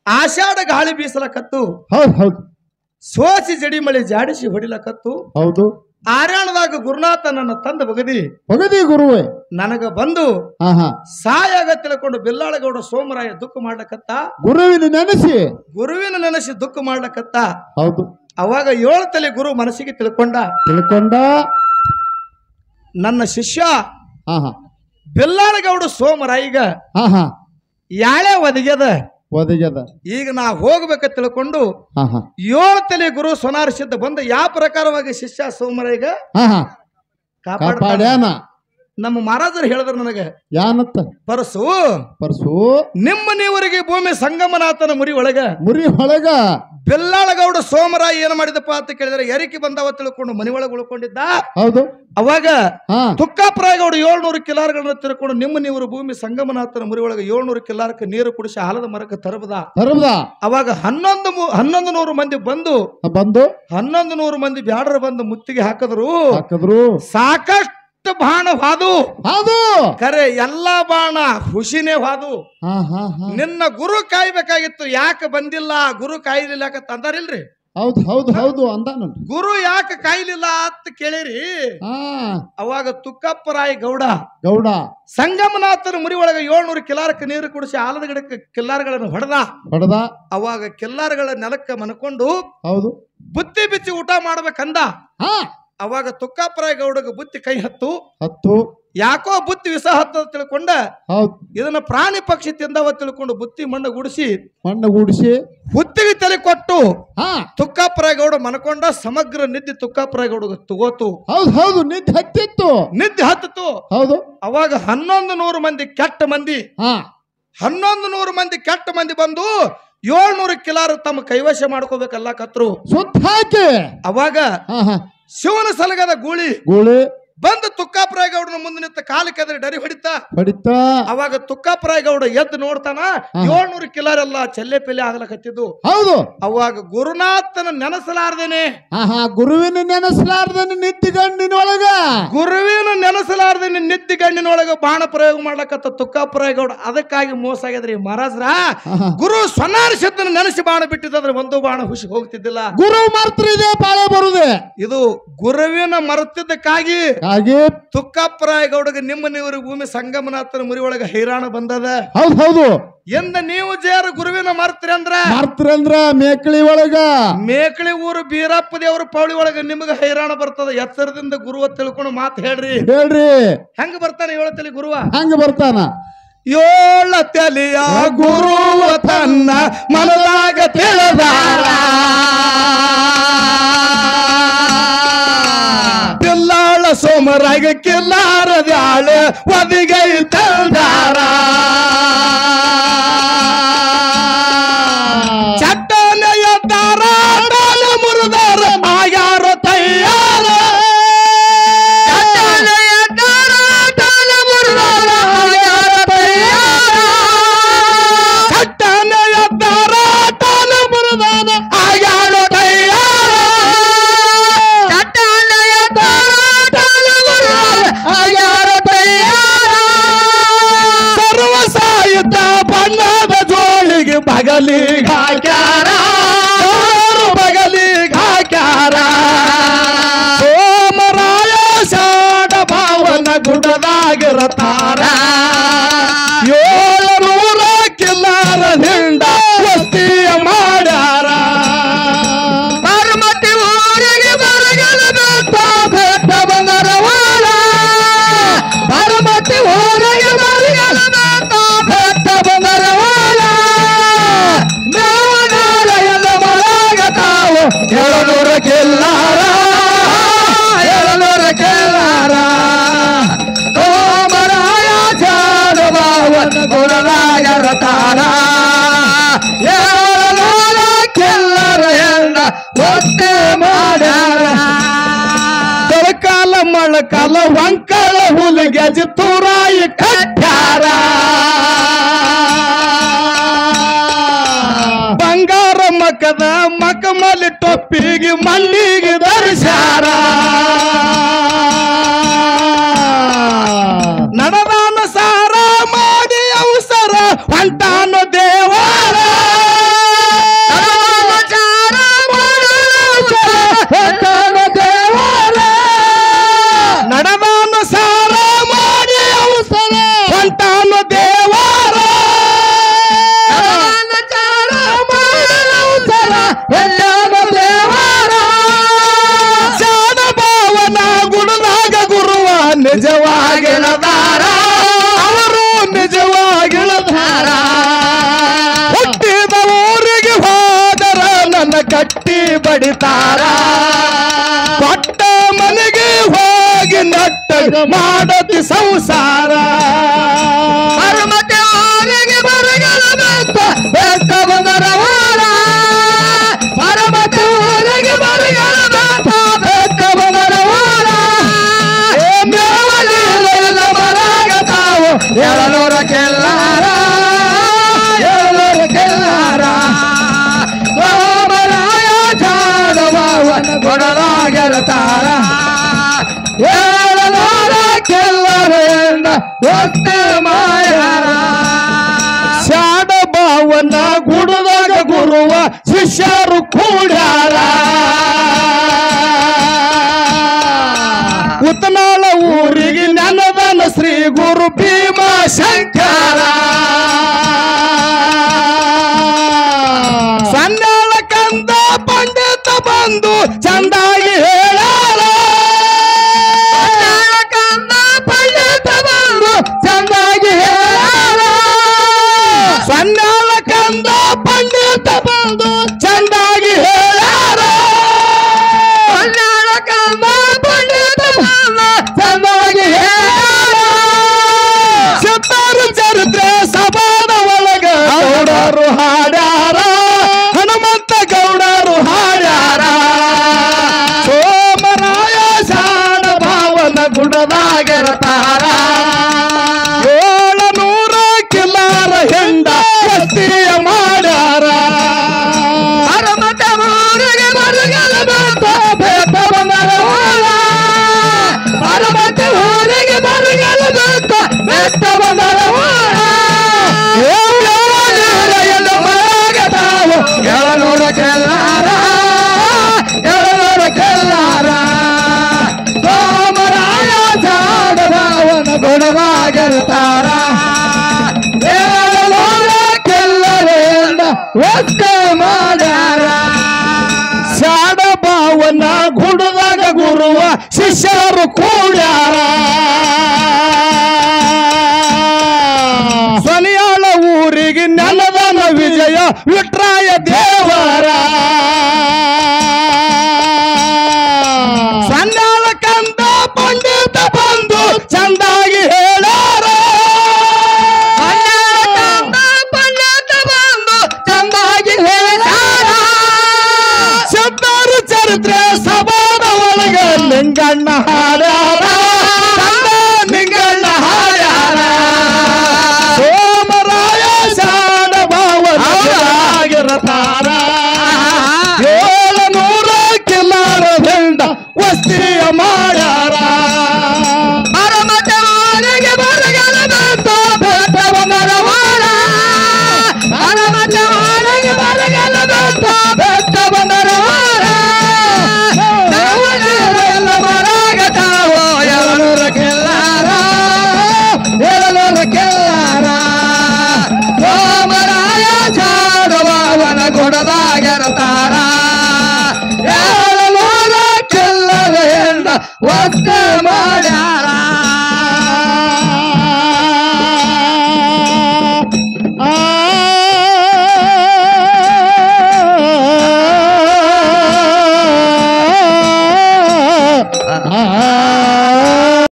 ಆಷಾಢ ಗಾಳಿ ಬೀಸಲಕತ್ತು. ಹೌದು ಸೋಸಿ ಜಡಿ ಮಳೆ ಜಾಡಿಸಿ ಹೊಡಿಲಕತ್ತು. ಹೌದು ಆರ್ಯಾಣದಾಗ ಗುರುನಾಥ ನನ್ನ ತಂದ ಬಗದಿ ಗುರುವೇ ನನಗ ಬಂದು ಸಾಯಾಗ ತಿಳ್ಕೊಂಡು ಬಿಲ್ಲಾಳಗೌಡ ಸೋಮರಾಯ ದುಃಖ ಮಾಡ್ಲಕತ್ತ. ಗುರುವಿನ ನೆನೆಸಿ ದುಃಖ ಮಾಡ್ಲಕತ್ತ. ಹೌದು ಅವಾಗ 7 ತಲೆ ಗುರು ಮನಸ್ಸಿಗೆ ತಿಳ್ಕೊಂಡ ನನ್ನ ಶಿಷ್ಯ ಬಿಲ್ಲಾಳಗೌಡ ಸೋಮರಾಯಿಗ ಯಾಳೆ ಒದಗ್ಯದ ಈಗ ನಾ ಹೋಗ್ಬೇಕ ತಿಳ್ಕೊಂಡು 7 ತಲೆ ಗುರು ಸ್ವನಾರಿಸಿದ್ದ ಬಂದ ಯಾವ ಪ್ರಕಾರವಾಗಿ ಶಿಷ್ಯ ಸೋಮರಾಯಿಗ ಕಾಪಾಡ್ಯಾನ. ನಮ್ಮ ಮಹಾರಾಜರು ಹೇಳಿದ್ರು ನನಗೆ ಯಾನತ್ತ ಪರಸು ನಿಮ್ಮ ನೀವರಿಗೆ ಭೂಮಿ ಸಂಗಮನಾಥನ ಮುರಿ ಒಳಗ ಬಿಲ್ಲಾಳಗೌಡ ಸೋಮರಾಯ ಏನ್ ಮಾಡಿದಪ್ಪ ಅಂತ ಕೇಳಿದ್ರೆ ಎರಿಕೆ ಬಂದವ ತಿಳ್ಕೊಂಡು ಮನಿ ಒಳಗೆ ಉಳ್ಕೊಂಡಿದ್ದ. ಹೌದು ಅವಾಗ ತುಕ್ಕಾಪರಾಯಗೌಡ 700 ಕಿಲಾರಗಳನ್ನ ತಿಳ್ಕೊಂಡು ನಿಮ್ಮ ನೀವರು ಭೂಮಿ ಸಂಗಮನಾಥನ ಮುರಿ ಒಳಗೆ 700 ಕಿಲಾರಕ್ಕೆ ನೀರು ಕುಡಿಸಿ ಆಲದ ಮರಕ್ಕೆ ತರಬದ. ಅವಾಗ 1100 ಮಂದಿ ಬಂದು 1100 ಮಂದಿ ಬ್ಯಾಡರ ಬಂದು ಮುತ್ತಿಗೆ ಹಾಕಿದ್ರು. ಸಾಕಷ್ಟು ಬಾಣ ಹಾದು ಕರೆ ಎಲ್ಲಾ ಬಾಣ ಹುಷಿನೇ ಹಾದು. ನಿನ್ನ ಗುರು ಕಾಯ್ಬೇಕಾಗಿತ್ತು, ಯಾಕೆ ಬಂದಿಲ್ಲ ಗುರು ಕಾಯ್ಲಿಲ್ಲ ಅಂದಾರಿಲ್ರಿ. ಹೌದು ಅಂದಾನ ಗುರು ಯಾಕೆ ಕಾಯ್ಲಿಲ್ಲ ಅಂತ ಕೇಳಿರಿ. ಅವಾಗ ತುಕ್ಕಪ್ಪರಾಯ ಗೌಡ ಸಂಗಮನಾಥನ ಮುರಿ ಒಳಗ 700 ಕಿಲಾರಕ್ಕೆ ನೀರು ಕುಡಿಸಿ ಆಲದ ಗಿಡಕ್ಕೆ ಕಿಲ್ಲಾರಗಳನ್ನು ಹೊಡೆದ. ಅವಾಗ ಕಿಲ್ಲಾರಗಳ ನೆಲಕ್ಕೆ ಮನ್ಕೊಂಡು ಬುತ್ತಿ ಬಿಚ್ಚಿ ಊಟ ಮಾಡ್ಬೇಕಂದ. ಅವಾಗ ತುಕ್ಕಾಪರಾಯ ಗೌಡಗ ಬುತ್ತಿ ಕೈ ಹತ್ತು ಯಾಕೋ ಬುತ್ತಿ ವಿಷ ಹತ್ತ ತಿಳ್ಕೊಂಡ ಇದನ್ನ ಪ್ರಾಣಿ ಪಕ್ಷಿ ತಿಂದವ ತಿಳ್ಕೊಂಡು ಬುತ್ತಿ ಮಣ್ಣು ಗೂಡಿಸಿ ಹುತ್ತಿಗೆ ತಲೆ ಕೊಟ್ಟು ತುಕ್ಕಾಪರಾಯ ಗೌಡ ಮನ್ಕೊಂಡ. ಸಮಗ್ರ ನಿದ್ದೆ ತುಕ್ಕಾಪರಾಯ ಗೌಡ ತಗೋತು. ನಿದ್ದೆ ಹತ್ತಿತ್ತು. ಅವಾಗ 1100 ಮಂದಿ ಕೆಟ್ಟ ಮಂದಿ 1100 ಮಂದಿ ಕೆಟ್ಟ ಮಂದಿ ಬಂದು 700 ಕಿಲಾರ ತಮ್ಮ ಕೈವಶ ಮಾಡ್ಕೋಬೇಕಲ್ಲ ಕತ್ರು ಸುತ್ತ. ಅವಾಗ ಶಿವನ ಸಲಗದ ಗೂಳಿ ಬಂದು ತುಕ್ಕಾಪರಾಯ ಗೌಡನ ಮುಂದೆ ನಿಂತ ಕಾಲು ಕೆದರಿ ಡರಿ ಹೊಡಿತಾ. ಅವಾಗ ತುಕ್ಕಾಪರಾಯ ಗೌಡ ಎದ್ದು ನೋಡ್ತಾನ 700 ಕಿಲಾರೆಲ್ಲ ಚೆಲ್ಲೆ ಪೆಲ್ಲೆ ಆಗ್ಲಕತ್ತಿದ್ದು. ಅವಾಗ ಗುರುನಾಥನ ನೆನಸಲಾರ್ದೇನೆ ಗುರುವಿನ ನೆನಸಲಾರ್ದೇನೆ ನಿದ್ದಿಗಣ್ಣಿನೊಳಗ ಬಾಣ ಪ್ರಯೋಗ ಮಾಡ್ಲಕತ್ತ ತುಕ್ಕಾಪರಾಯ ಗೌಡ. ಅದಕ್ಕಾಗಿ ಮೋಸ ಆಗ್ಯದ್ರಿ ಮಹಾರಾಜ್ರ. ಗುರು ಸ್ವನಾರಿಸಿದ್ದನ್ನು ನೆನೆಸಿ ಬಾಣ ಬಿಟ್ಟಿದ್ರೆ ಒಂದು ಬಾಣ ಹುಷಿ ಹೋಗ್ತಿದ್ದಿಲ್ಲ. ಗುರು ಮರ್ತಿದೆ ಬಾಳೆ ಬರುದೆ. ಇದು ಗುರುವಿನ ಮರೆತಿದ್ದಕ್ಕಾಗಿ ತುಕ್ಕಾಪರಾಯ ಗೌಡಗೆ ನಿಮ್ಮ ನೀವರು ಭೂಮಿ ಸಂಗಮನಾಥನ ಮುರಿ ಒಳಗ ಹೈರಾಣ ಬಂದದ. ಹೌದು ಎಂದ ನೀವು ಜೇರು ಗುರುವಿನ ಮರ್ತ್ರಿ ಅಂದ್ರ ಮೇಕಳಿ ಊರು ಬೀರಪ್ಪ ದೇವ್ರ ಪೌಳಿ ಒಳಗ ನಿಮಗ ಹೈರಾಣ ಬರ್ತದ. ಎತ್ತರದಿಂದ ಗುರುವ ತಿಳ್ಕೊಂಡು ಮಾತು ಹೇಳ್ರಿ. ಹೆಂಗ ಬರ್ತಾನ 7 ತಲೆ ಗುರುವ? ಹೆಂಗ ಬರ್ತಾನ? 7 ತಲೆಯ ಗುರುವ ತನ್ನ ಮನದಾಗ ತಿಳಿದಾರ. ಬಿಲ್ಲಾಳ ಸೋಮರಾಯ ಕಿಲ್ಲಾರದಾಳ ಒದಿಗೈ ತಂದಾರ. ಚಟ್ಟನ ಎದ್ದಾರ ಮುರಿದಾರ ಆಗ್ಯಾರ ತಯ್ಯಾರ. ಬಗಲಿಗೆ ಹಾಕ್ಯಾರ ಸೋಮರಾಯ ಶಾಡ ಭಾವನ ಗುಡದಾಗಿರತಾರ. 700 ಕಿಲ್ಲಾರ ಹಿಂಡ ವಸ್ತಿಯ ಮಾಡ್ಯಾರ. ಪರಮತಿ ಊರಿಗೆ ಬರಗಲ ಬೆಟ್ಟ ಬಂದರವಾಳ. ಪರಮತಿ ಊರಿಗೆ ಬರಗಲ ಬೆಟ್ಟ ಬಂದರವಾಳ. 700 ಕಿಲ್ಲಾರ ಸೋಮರಾಯ ಶಾಡ ಭಾವನ ಗುಡದಾಗಿರತಾರ. 700 ಕಿಲ್ಲರ ಹೆಂಡ ವಸ್ತಿ ಮಾಡ್ಯಾರ. ತೊಳಕಾಲ ಮಳಕಾಲ ವಂಕಳ ಹುಲಿಗೆ ತೂರಾಯಿ ಕಟ್ಟ್ಯಾರ. ಬಂಗಾರ ಮಕದ ಮಕಮಲಿ ಟೊಪ್ಪಿಗೆ ಮಲ್ಲಿಗೆ ಧರಿಸ್ಯಾರ. ನಡೆದಾನ ಸಾರ ಮಾಡಿ ಅವಸರ ಹೊಂಟಾನ ದೇವಾರ. ಹೊಡಿತಾರ ಕೊಟ್ಟ ಮನೆಗೆ ಹೋಗಿ ನಟ್ಟಗ ಮಾಡತಿ ಸಂಸಾರ ಮತ್ತೆ ಅವನಿಗೆ ಬರಗಲ ಬೆಟ್ಟ ಬೆಟ್ಟ ಬಂದರ ವಾರ ಮತ್ತೆ ಅವನಿಗೆ ಬರಗಲ ಬೆಟ್ಟ ಬೆಟ್ಟ ಬಂದರ ವಾರ ಮೇವಲಿಲ್ಲ ಬರಾಗತಾವು 700 ಕೆಲ್ಲಾರ 700 ಕೆಲ್ಲಾರ ಸೋಮರಾಯ ಜಾಡವನ ಕೊಡಲಾಗಿರ್ತಾರ 700 ಕೆಲ್ಲರಿಂದ ಹೊತ್ತೆ ಮಾಯಾರ ಶಾಡ ಭಾವನ ಗುಡದಾಗ ಗುರುವ ಶಿಷ್ಯರು ಕೂಡ್ಯಾರ ಉತ್ತನಾಳ ಊರಿಗೆ ನೆನದನ ಶ್ರೀ ಗುರು ಭೀಮಾ ಶಂಕರ ಸನ್ಯಾಳ ಕಂದ ಪಂಡಿತ ಬಂದು ಚಂದಾಗಿ ಹೇಳಾರ ಕಂದ ಪಂಡಿತ ಬಂದು ಚಂದಾಗಿ ಹೇಳಾರ ಸನ್ಯಾಳ ಕಂದ ಪಂಡಿತ ಬಂದು ಚಂದಾಗಿ ಹೇಳಾರ ಸನ್ಯಾಳ ಕಂದ ಪಂಡಿತ ಬಂದು ಚಂದಾಗಿ ಹೇಳಾರ ಶತಾರು ಚರಿತ್ರೆ ಸಭಾದ ಒಳಗ ಗೌಡರು ಹಾಡ್ಯಾರ ಹನುಮಂತ ಗೌಡರು ಹಾಡ್ಯಾರ ಸೋಮರಾಯ ಶಾಣ ಭಾವನ ಗುಡದಾಗಿರ್ತಾರ 700 ಕಿಲ್ಲಾರ ಹೆಂಡ ಕಸ್ತಿಯ ಮಾಡ್ಯಾರ ಹನುಮಂತ ಊರಿಗೆ ಬರಗಲ ಬೆಟ್ಟ ಬೆಟ್ಟ ಬಂದರ ವಾರ ಹನುಮಂತ ಊರಿಗೆ ಬರಗಲ ಬೆಟ್ಟ ಬೆಟ್ಟ ಬಂದರ ವಾರ ಎಲ್ಲ ಮರಗತಾವು 700 ಕೆಲ್ಲಾರ 700 ಕೆಲ್ಲಾರ ಸೋಮರಾಯ ಜಾಡವನ ಗುಣವಾಗಿರ್ತಾರ 700 ಕೆಲ್ಲರಿಂದ ಒಕ್ಕ ಮಾಡ್ಯಾರ ಶಾಡ ಭಾವನ ಗುಡದಾಗ ಗುರುವ ಶಿಷ್ಯರು ಕೂಡ್ಯಾರ ಸನಿಯಾಳ ಊರಿಗೆ ನೆಲದನ ವಿಜಯ ವಿಟ್ರಾಯ ದೇವರ ಸನ್ಯಾಳ ಕಂದ ಪಂಡಿತ ಬಂದು ಚಂದಾಗಿ ಹೇಳಾರ ಸನ್ಯಾಳ ಕಂದ ಪಂಡಿತ ಬಂದು ಚಂದಾಗಿ ಹೇಳಾರ ಶಬ್ದಾರು ಚರಿತ್ರೆ ಸಭಾದ ಒಳಗ ಲಿಂಗಣ್ಣ ಹಾಡ್ಯಾರ ಲಿಂಗಣ್ಣ ಹಾಡ್ಯಾರ ಸೋಮರಾಯ ಶಾಣ ಭಾವನಾಗಿರತಾರ 700 ಕಿಲ್ಲಾರ ಹೆಂಡ ವಸ್ತಿಯ ಮಾಡ್ಯಾರ ಮರಮತವನಿಗೆ ಬರಗಲ ಬೆಟ್ಟ ಬೆಟ್ಟ ಬಂದರ ವಾರ ಮರಮತವನಿಗೆ ಬರಗಲ ಬೆಟ್ಟ ಬೆಟ್ಟ ಬಂದರ ವಾರ ಎಲ್ಲ ಮರಾಗತಾವು 700 ಕೆಲ್ಲಾರ 700 ಕೆಲ್ಲಾರ ಸೋಮರಾಯ ಜಾಡವನ ಗುಡದಾಗಿರ್ತಾರ 700 ಕೆಲ್ಲರ ಹೆಂಡ ಒತ್ತ ಮಾಡ್ಯಾರ